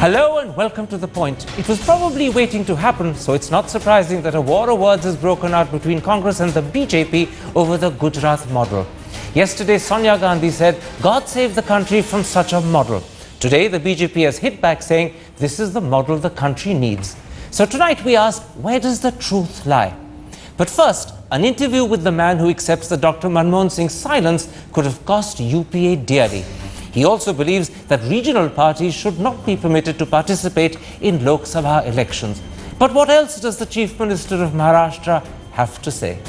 Hello and welcome to The Point. It was probably waiting to happen, so it's not surprising that a war of words has broken out between Congress and the BJP over the Gujarat model. Yesterday, Sonia Gandhi said, God save the country from such a model. Today, the BJP has hit back saying, this is the model the country needs. So tonight we ask, where does the truth lie? But first, an interview with the man who accepts that Dr. Manmohan Singh's silence could have cost UPA dearly. He also believes that regional parties should not be permitted to participate in Lok Sabha elections. But what else does the Chief Minister of Maharashtra have to say?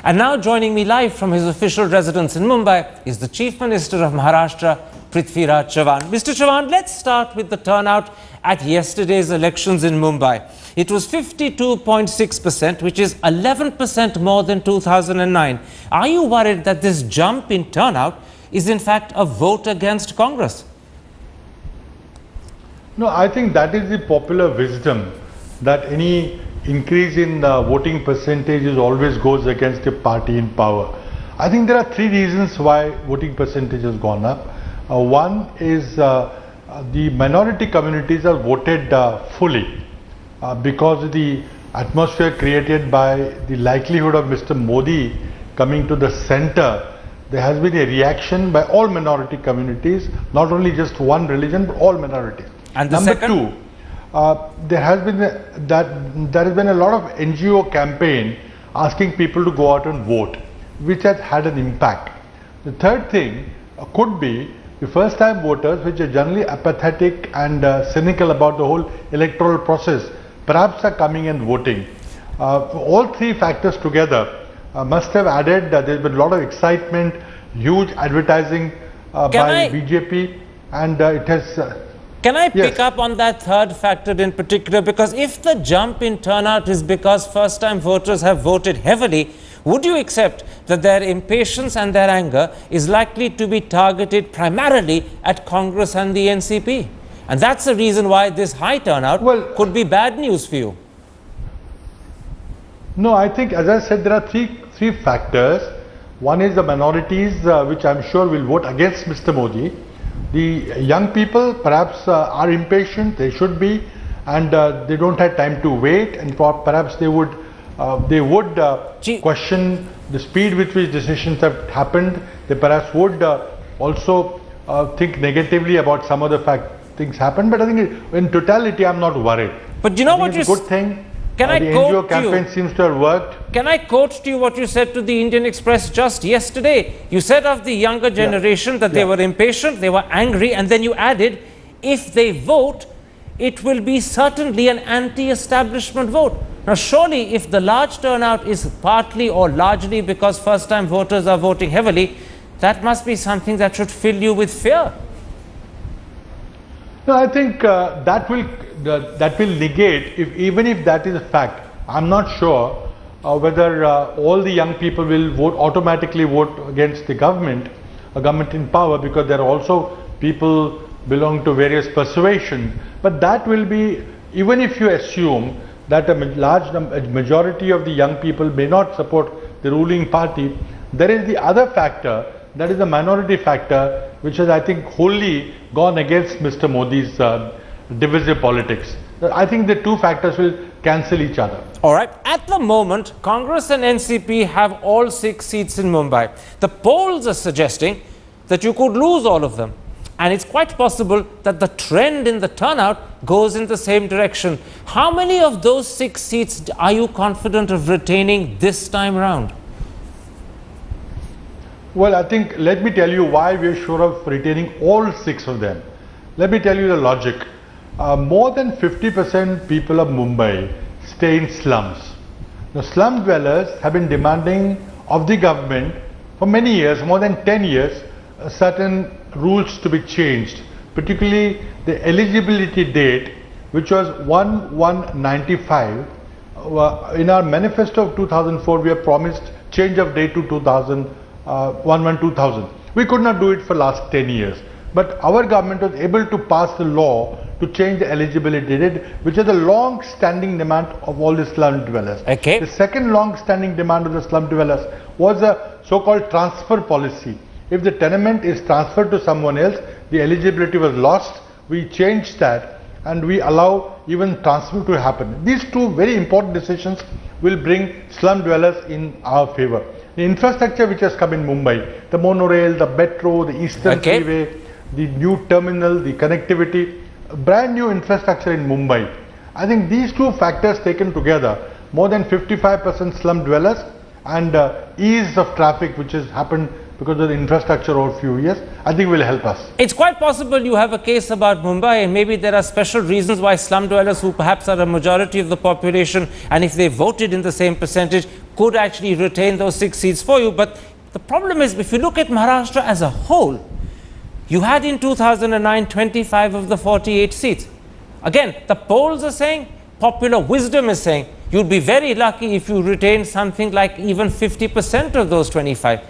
And now joining me live from his official residence in Mumbai is the Chief Minister of Maharashtra, Prithviraj Chavan. Mr. Chavan, let's start with the turnout at yesterday's elections in Mumbai. It was 52.6%, which is 11% more than 2009. Are you worried that this jump in turnout is in fact a vote against Congress? No, I think that is the popular wisdom, that any increase in the voting percentages always goes against a party in power. I think there are three reasons why voting percentage has gone up. One is the minority communities are voted fully because of the atmosphere created by the likelihood of Mr. Modi coming to the center. There has been a reaction by all minority communities, not only just one religion, but all minorities. And the Number second? two, there has been a lot of NGO campaign asking people to go out and vote, which has had an impact. The third thing could be the first time voters, which are generally apathetic and cynical about the whole electoral process, perhaps are coming and voting. All three factors together must have added. There's been a lot of excitement, huge advertising by BJP, and it has... Can I pick up on that third factor in particular? Because if the jump in turnout is because first-time voters have voted heavily, would you accept that their impatience and their anger is likely to be targeted primarily at Congress and the NCP? And that's the reason why this high turnout could be bad news for you. No, I think, as I said, there are three factors. One is the minorities, which I'm sure will vote against Mr. Modi. The young people perhaps are impatient, they should be, and they don't have time to wait, and perhaps they would question the speed with which decisions have happened. They perhaps would also think negatively about some of the things happen. But I think in totality, I'm not worried. But you know what you... It's a good thing. Can I the quote NGO campaign seems to have worked. Can I quote to you what you said to the Indian Express just yesterday? You said of the younger generation that they were impatient, they were angry, and then you added, if they vote, it will be certainly an anti-establishment vote. Now surely if the large turnout is partly or largely because first-time voters are voting heavily, that must be something that should fill you with fear. No, I think that will negate, even if that is a fact. I'm not sure whether all the young people will automatically vote against the government, a government in power, because there are also people belong to various persuasions. But that will be, even if you assume that a majority of the young people may not support the ruling party, there is the other factor, that is the minority factor, which has, I think, wholly gone against Mr. Modi's divisive politics. I think the two factors will cancel each other. All right. At the moment, Congress and NCP have all 6 seats in Mumbai. The polls are suggesting that you could lose all of them. And it's quite possible that the trend in the turnout goes in the same direction. How many of those 6 seats are you confident of retaining this time round? Well, I think, let me tell you why we are sure of retaining all 6 of them. Let me tell you the logic. More than 50% people of Mumbai stay in slums. The slum dwellers have been demanding of the government for many years, more than 10 years, certain rules to be changed, particularly the eligibility date, which was 1/1/95. In our manifesto of 2004, we have promised change of date to 1/1/2000. We could not do it for last 10 years. But our government was able to pass the law to change the eligibility date, which is a long-standing demand of all the slum dwellers. Okay. The second long-standing demand of the slum dwellers was a so-called transfer policy. If the tenement is transferred to someone else, the eligibility was lost. We changed that and we allow even transfer to happen. These two very important decisions will bring slum dwellers in our favor. The infrastructure which has come in Mumbai, the monorail, the metro, the Eastern Freeway, the new terminal, the connectivity, brand new infrastructure in Mumbai. I think these two factors taken together, more than 55% slum dwellers and ease of traffic which has happened because of the infrastructure over a few years, I think will help us. It's quite possible you have a case about Mumbai, and maybe there are special reasons why slum dwellers, who perhaps are a majority of the population, and if they voted in the same percentage, could actually retain those 6 seats for you. But the problem is, if you look at Maharashtra as a whole, you had in 2009 25 of the 48 seats. Again, the polls are saying, popular wisdom is saying, you'd be very lucky if you retain something like even 50% of those 25.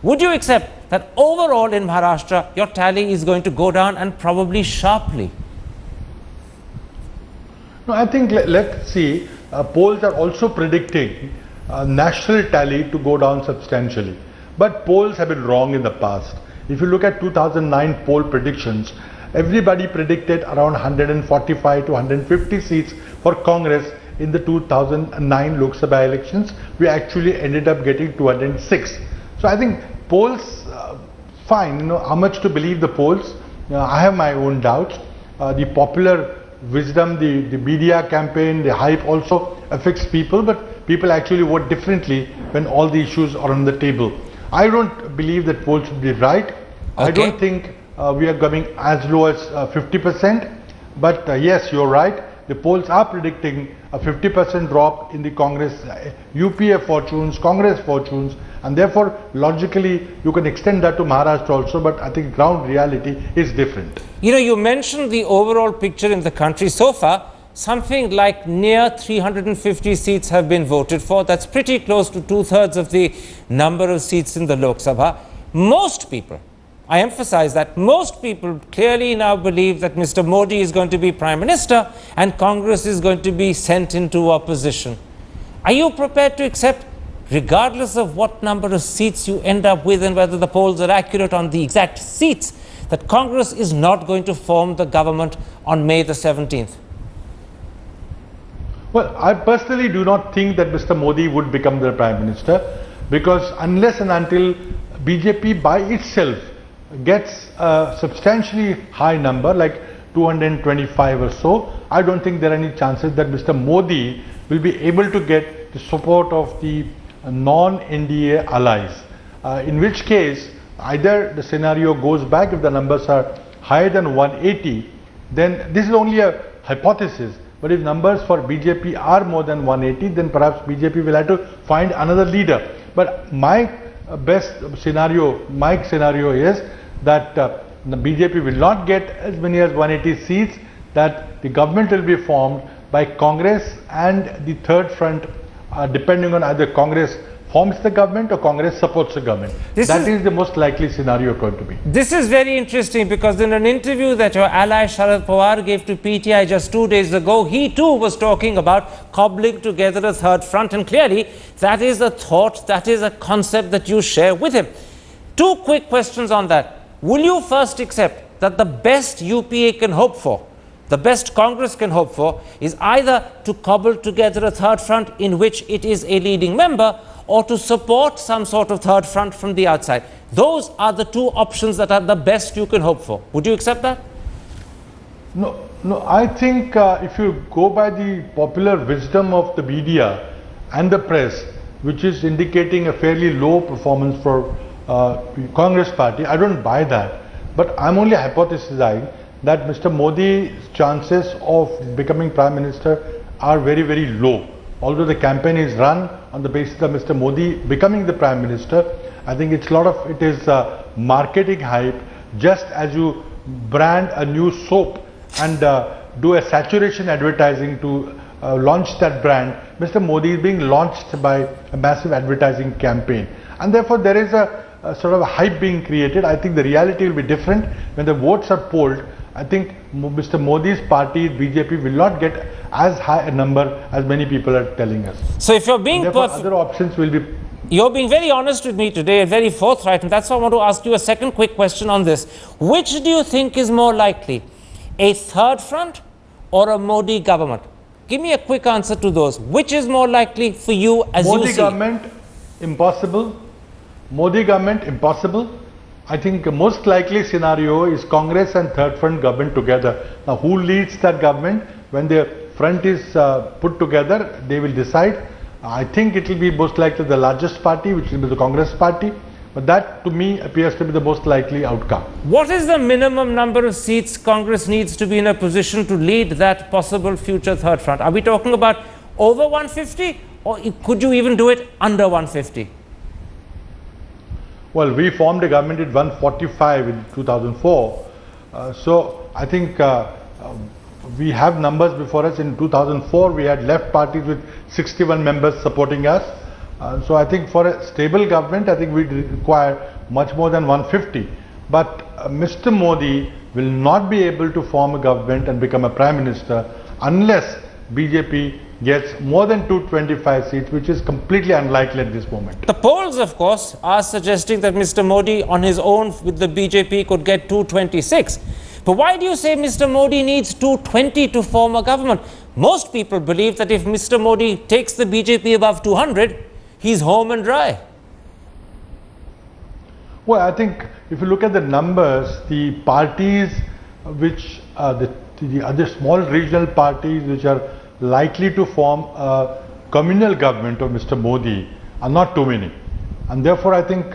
Would you accept that overall in Maharashtra, your tally is going to go down, and probably sharply? No, I think let's see, polls are also predicting national tally to go down substantially. But polls have been wrong in the past. If you look at 2009 poll predictions, everybody predicted around 145 to 150 seats for Congress in the 2009 Lok Sabha elections. We actually ended up getting 206. So I think polls, fine, how much to believe the polls? I have my own doubts. The popular wisdom, the media campaign, the hype also affects people, but people actually vote differently when all the issues are on the table. I don't believe that polls should be right. I don't think we are coming as low as 50%, but yes, you're right. The polls are predicting a 50% drop in the Congress, UPA fortunes, Congress fortunes, and therefore logically you can extend that to Maharashtra also, but I think ground reality is different. You know, you mentioned the overall picture in the country so far. Something like near 350 seats have been voted for. That's pretty close to 2/3 of the number of seats in the Lok Sabha. Most people, I emphasize that, most people clearly now believe that Mr. Modi is going to be Prime Minister and Congress is going to be sent into opposition. Are you prepared to accept, regardless of what number of seats you end up with and whether the polls are accurate on the exact seats, that Congress is not going to form the government on May the 17th? Well, I personally do not think that Mr. Modi would become the Prime Minister, because unless and until BJP by itself gets a substantially high number like 225 or so, I don't think there are any chances that Mr. Modi will be able to get the support of the non-NDA allies. In which case, either the scenario goes back if the numbers are higher than 180, then this is only a hypothesis. But if numbers for BJP are more than 180, then perhaps BJP will have to find another leader. But my best scenario, is that the BJP will not get as many as 180 seats, that the government will be formed by Congress and the third front, depending on either Congress forms the government or Congress supports the government. That is the most likely scenario going to be. This is very interesting, because in an interview that your ally Sharad Pawar gave to PTI just 2 days ago, he too was talking about cobbling together a third front, and clearly that is a thought, that is a concept that you share with him. 2 quick questions on that. Will you first accept that the best UPA can hope for, the best Congress can hope for, is either to cobble together a third front in which it is a leading member, or to support some sort of third front from the outside? Those are the 2 options that are the best you can hope for. Would you accept that? No, I think if you go by the popular wisdom of the media and the press, which is indicating a fairly low performance for Congress party, I don't buy that. But I'm only hypothesizing that Mr. Modi's chances of becoming Prime Minister are very, very low. Although the campaign is run on the basis of Mr. Modi becoming the Prime Minister, I think it is marketing hype, just as you brand a new soap and do a saturation advertising to launch that brand, Mr. Modi is being launched by a massive advertising campaign. And therefore there is a sort of a hype being created. I think the reality will be different when the votes are polled. I think Mr. Modi's party, BJP, will not get as high a number as many people are telling us. So if you're being other options will be... You're being very honest with me today and very forthright, and that's why I want to ask you a second quick question on this. Which do you think is more likely, a third front or a Modi government? Give me a quick answer to those. Which is more likely for you as you see? Modi government, impossible. Modi government, impossible. I think the most likely scenario is Congress and third front government together. Now, who leads that government? When the front is put together, they will decide. I think it will be most likely the largest party, which will be the Congress party. But that, to me, appears to be the most likely outcome. What is the minimum number of seats Congress needs to be in a position to lead that possible future third front? Are we talking about over 150, or could you even do it under 150? Well, we formed a government at 145 in 2004. So I think we have numbers before us. In 2004, we had left parties with 61 members supporting us. So I think for a stable government, I think we require much more than 150. But Mr. Modi will not be able to form a government and become a prime minister unless BJP gets more than 225 seats, which is completely unlikely at this moment. The polls, of course, are suggesting that Mr. Modi on his own with the BJP could get 226. But why do you say Mr. Modi needs 220 to form a government? Most people believe that if Mr. Modi takes the BJP above 200, he's home and dry. Well, I think if you look at the numbers, the parties which the other small regional parties which are likely to form a communal government of Mr. Modi are not too many. And therefore, I think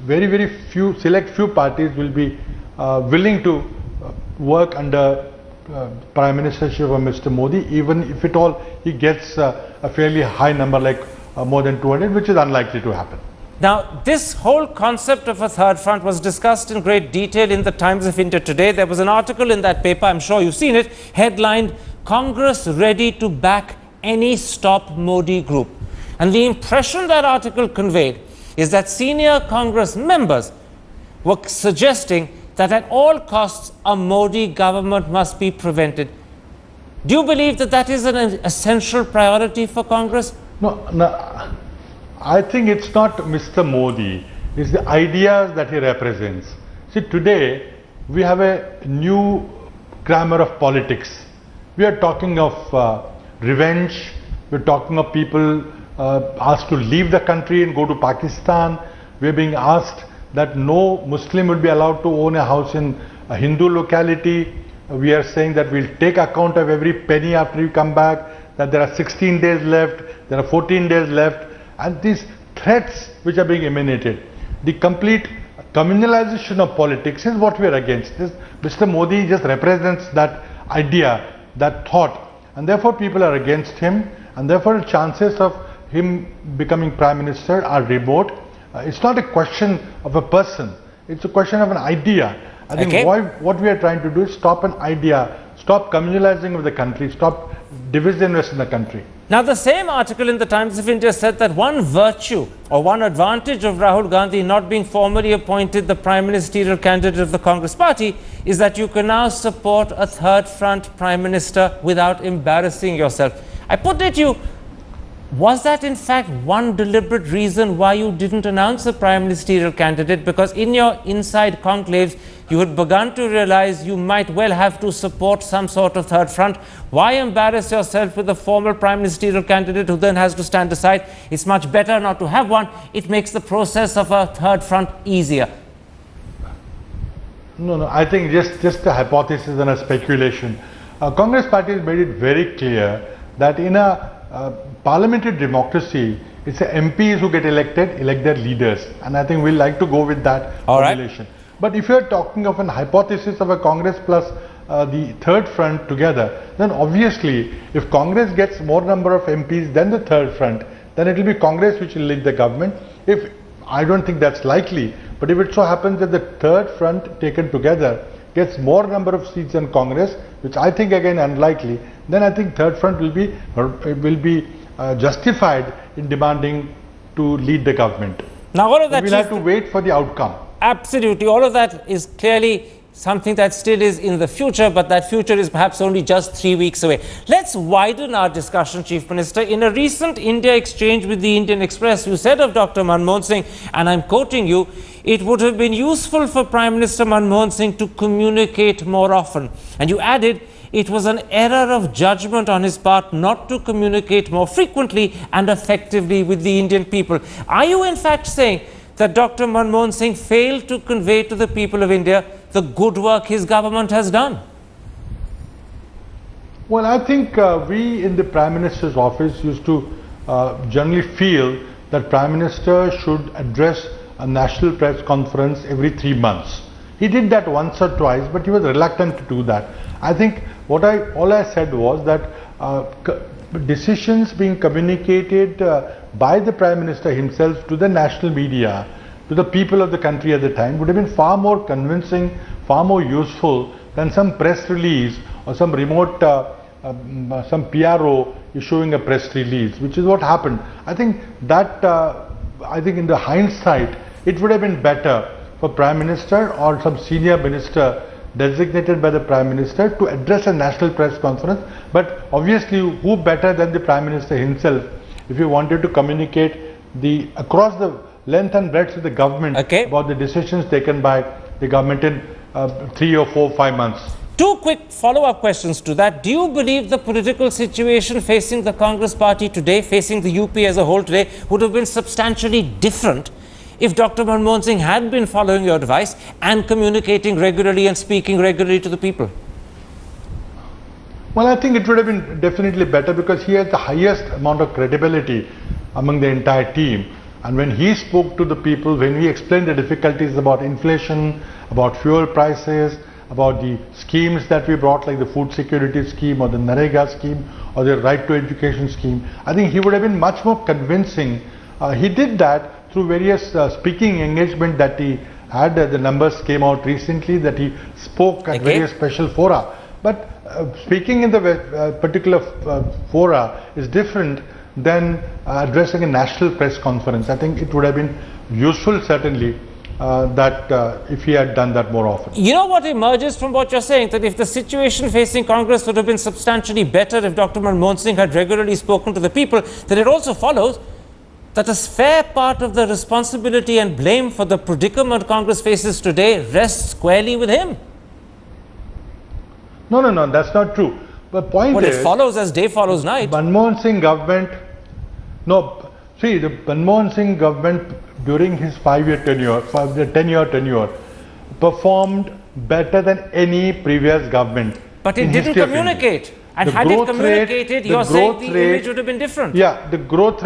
very few, select few parties will be willing to work under Prime Ministership of Mr. Modi, even if at all he gets a fairly high number like more than 200, which is unlikely to happen. Now, this whole concept of a third front was discussed in great detail in the Times of India today. There was an article in that paper, I'm sure you've seen it, headlined, "Congress ready to back any Stop Modi group." And the impression that article conveyed is that senior Congress members were suggesting that at all costs a Modi government must be prevented. Do you believe that that is an essential priority for Congress? No. I think it's not Mr. Modi, it's the ideas that he represents. See, today we have a new grammar of politics. We are talking of revenge, we're talking of people asked to leave the country and go to Pakistan. We're being asked that no Muslim will be allowed to own a house in a Hindu locality. We are saying that we'll take account of every penny after you come back, that there are 16 days left, there are 14 days left. And these threats which are being emanated, the complete communalization of politics is what we are against. Mr. Modi just represents that idea, that thought, and therefore people are against him, and therefore the chances of him becoming prime minister are remote. It's not a question of a person, it's a question of an idea. I think what we are trying to do is stop an idea, stop communalizing of the country, stop divisiveness in the country. Now, the same article in the Times of India said that one virtue or one advantage of Rahul Gandhi not being formally appointed the prime ministerial candidate of the Congress party is that you can now support a third front prime minister without embarrassing yourself. I put it to you, was that in fact one deliberate reason why you didn't announce a prime ministerial candidate? Because in your inside conclaves, you had begun to realize you might well have to support some sort of third front. Why embarrass yourself with a formal prime ministerial candidate who then has to stand aside? It's much better not to have one. It makes the process of a third front easier. No, I think just a hypothesis and a speculation. Congress party has made it very clear that in a parliamentary democracy, it's the MPs who get elected, elect their leaders. And I think we'll like to go with that formulation. Right. But if you're talking of an hypothesis of a Congress plus the third front together, then obviously if Congress gets more number of MPs than the third front, then it will be Congress which will lead the government. I don't think that's likely, but if it so happens that the third front taken together gets more number of seats in Congress, which I think again unlikely, then I think Third Front will be justified in demanding to lead the government. Now all of that, we'll have to wait for the outcome. Absolutely, all of that is clearly something that still is in the future, but that future is perhaps only just 3 weeks away. Let's widen our discussion, Chief Minister. In a recent India exchange with the Indian Express, you said of Dr. Manmohan Singh, and I'm quoting you, it would have been useful for Prime Minister Manmohan Singh to communicate more often. And you added, it was an error of judgment on his part not to communicate more frequently and effectively with the Indian people. Are you in fact saying that Dr. Manmohan Singh failed to convey to the people of India the good work his government has done? Well, I think we in the Prime Minister's office used to generally feel that Prime Minister should address a national press conference every 3 months. He did that once or twice, but he was reluctant to do that. I think all I said was that decisions being communicated by the Prime Minister himself to the national media, to the people of the country at the time, would have been far more convincing, far more useful than some press release or some remote, some PRO issuing a press release, which is what happened. I think that, in the hindsight, it would have been better for Prime Minister or some senior minister designated by the Prime Minister to address a national press conference. But obviously, who better than the Prime Minister himself if he wanted to communicate across the length and breadth of the government about the decisions taken by the government in 3 or 4, 5 months. Two quick follow-up questions to that. Do you believe the political situation facing the Congress party today, facing the UP as a whole today, would have been substantially different if Dr. Manmohan Singh had been following your advice and communicating regularly and speaking regularly to the people? Well, I think it would have been definitely better because he has the highest amount of credibility among the entire team. And when he spoke to the people, when he explained the difficulties about inflation, about fuel prices, about the schemes that we brought, like the food security scheme or the Narega scheme or the right to education scheme, I think he would have been much more convincing. He did that through various speaking engagement that he had. The numbers came out recently that he spoke at various special fora. But speaking in the particular fora is different than addressing a national press conference. I think it would have been useful, certainly, that if he had done that more often. You know what emerges from what you're saying? That if the situation facing Congress would have been substantially better if Dr. Manmohan Singh had regularly spoken to the people, then it also follows that a fair part of the responsibility and blame for the predicament Congress faces today rests squarely with him. No, that's not true. The point is, it follows as day follows night. Manmohan Singh government, the Manmohan Singh government during his 5-year tenure, 10-year tenure, performed better than any previous government. But it didn't communicate. And had it communicated, you're saying the image would have been different. Yeah, the growth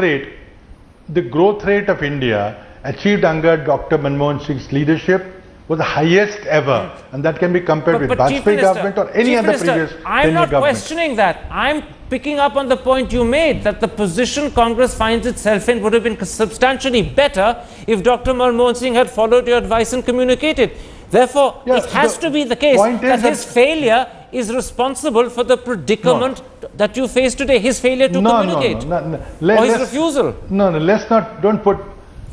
rate of India achieved under Dr. Manmohan Singh's leadership was the highest ever, and that can be compared with Vajpayee government or any other previous I'm not government. questioning that. I'm picking up on the point you made, that the position Congress finds itself in would have been substantially better if Dr. Manmohan Singh had followed your advice and communicated. Therefore, it has to be the case that his failure is responsible for the predicament that you face today, his failure to communicate, or his refusal.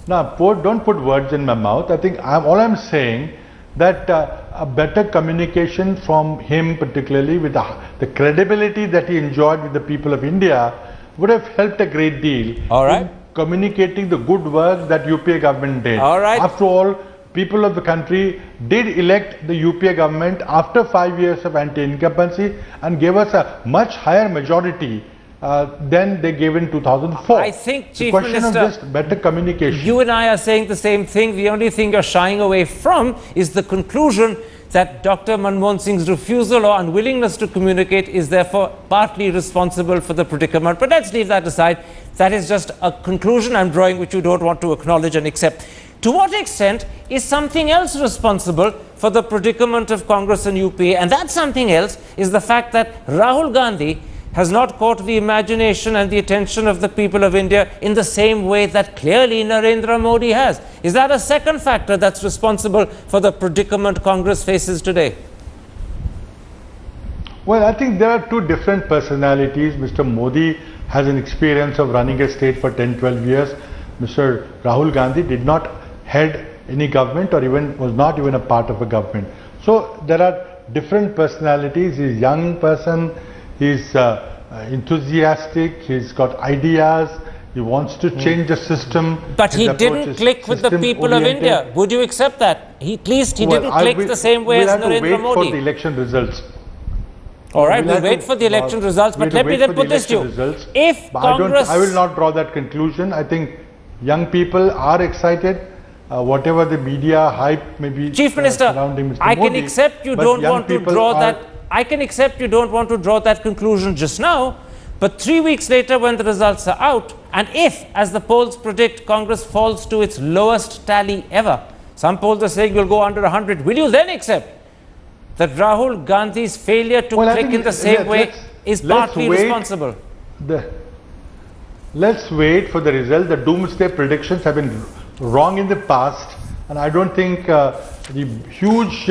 Don't put words in my mouth. I think all I'm saying that a better communication from him, particularly with the credibility that he enjoyed with the people of India, would have helped a great deal in communicating the good work that UPA government did. After all, people of the country did elect the UPA government after 5 years of anti-incumbency and gave us a much higher majority than they gave in 2004. I think, Chief Minister, Minister, of just better communication. You and I are saying the same thing. The only thing you're shying away from is the conclusion that Dr. Manmohan Singh's refusal or unwillingness to communicate is therefore partly responsible for the predicament. But let's leave that aside. That is just a conclusion I'm drawing which you don't want to acknowledge and accept. To what extent is something else responsible for the predicament of Congress and UPA? And that something else is the fact that Rahul Gandhi has not caught the imagination and the attention of the people of India in the same way that clearly Narendra Modi has. Is that a second factor that's responsible for the predicament Congress faces today? Well, I think there are two different personalities. Mr. Modi has an experience of running a state for 10, 12 years. Mr. Rahul Gandhi did not head any government or even was not even a part of a government. So there are different personalities. He's a young person, he's enthusiastic, he's got ideas, he wants to change the system. But he didn't click with the people of India. Would you accept that? At least he didn't click the same way as Narendra Modi. We'll have to wait for the election results. All right, we'll wait for the election results, but let me then put this to you. If Congress... I will not draw that conclusion. I think young people are excited. Whatever the media hype may be Chief Minister, surrounding Mr. I Modi, can accept you don't want to draw that. I can accept you don't want to draw that conclusion just now, but 3 weeks later when the results are out, and if, as the polls predict, Congress falls to its lowest tally ever, some polls are saying we'll go under 100, will you then accept that Rahul Gandhi's failure to click in the same way is partly responsible? Let's wait for the result. The doomsday predictions have been wrong in the past, and I don't think the huge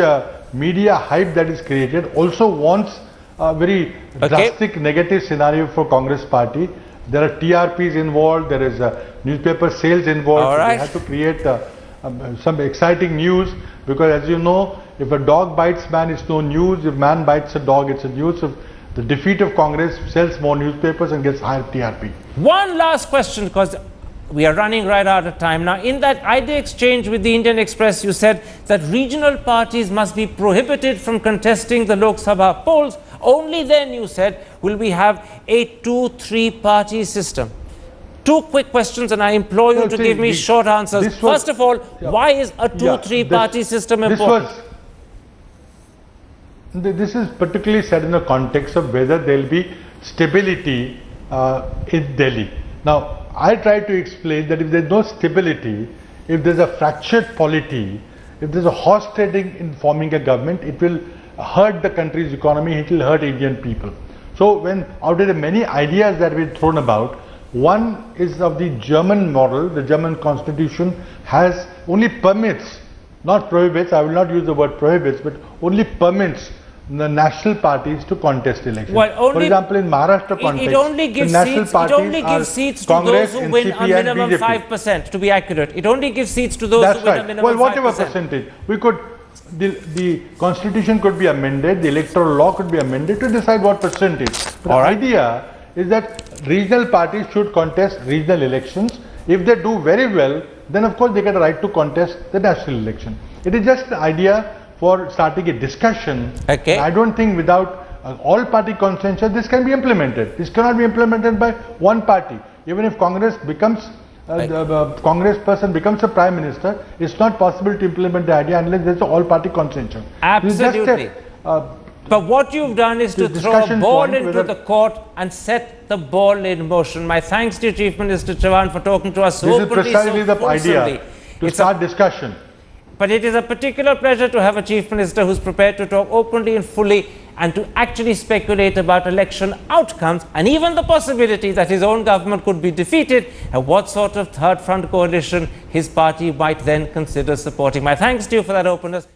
media hype that is created also wants a very drastic negative scenario for Congress party. There are TRPs involved, there is newspaper sales involved. All right. So they have to create some exciting news, because as you know, if a dog bites man, it's no news. If man bites a dog, it's a news. So the defeat of Congress sells more newspapers and gets higher TRP. One last question, because we are running right out of time now. In that idea exchange with the Indian Express, you said that regional parties must be prohibited from contesting the Lok Sabha polls. Only then, you said, will we have a 2-3 party system. Two quick questions, and I implore you to give me short answers. First of all, why is a 2-3 party system important? This is particularly said in the context of whether there will be stability in Delhi. Now, I try to explain that if there is no stability, if there is a fractured polity, if there is a horse trading in forming a government, it will hurt the country's economy, it will hurt Indian people. So when out of the many ideas that have been thrown about, one is of the German model. The German constitution has only permits, not prohibits, I will not use the word prohibits, but only permits the national parties to contest elections. Well, for example, in Maharashtra context, it only gives seats to those who win a minimum 5%, to be accurate. It only gives seats to those who win a minimum 5%. Well, whatever percentage. We could, the constitution could be amended, the electoral law could be amended to decide what percentage. The idea is that regional parties should contest regional elections. If they do very well, then of course they get a right to contest the national election. It is just an idea for starting a discussion. Okay. I don't think without all party consensus this can be implemented. This cannot be implemented by one party. Even if Congress becomes the Congress person becomes a prime minister, it's not possible to implement the idea unless there's an all party consensus. Absolutely. But what you've done is to throw a ball into the court and set the ball in motion. My thanks to Chief Minister Chavan for talking to us so openly, This is precisely the idea, to start discussion. But it is a particular pleasure to have a Chief Minister who's prepared to talk openly and fully and to actually speculate about election outcomes and even the possibility that his own government could be defeated and what sort of third front coalition his party might then consider supporting. My thanks to you for that openness.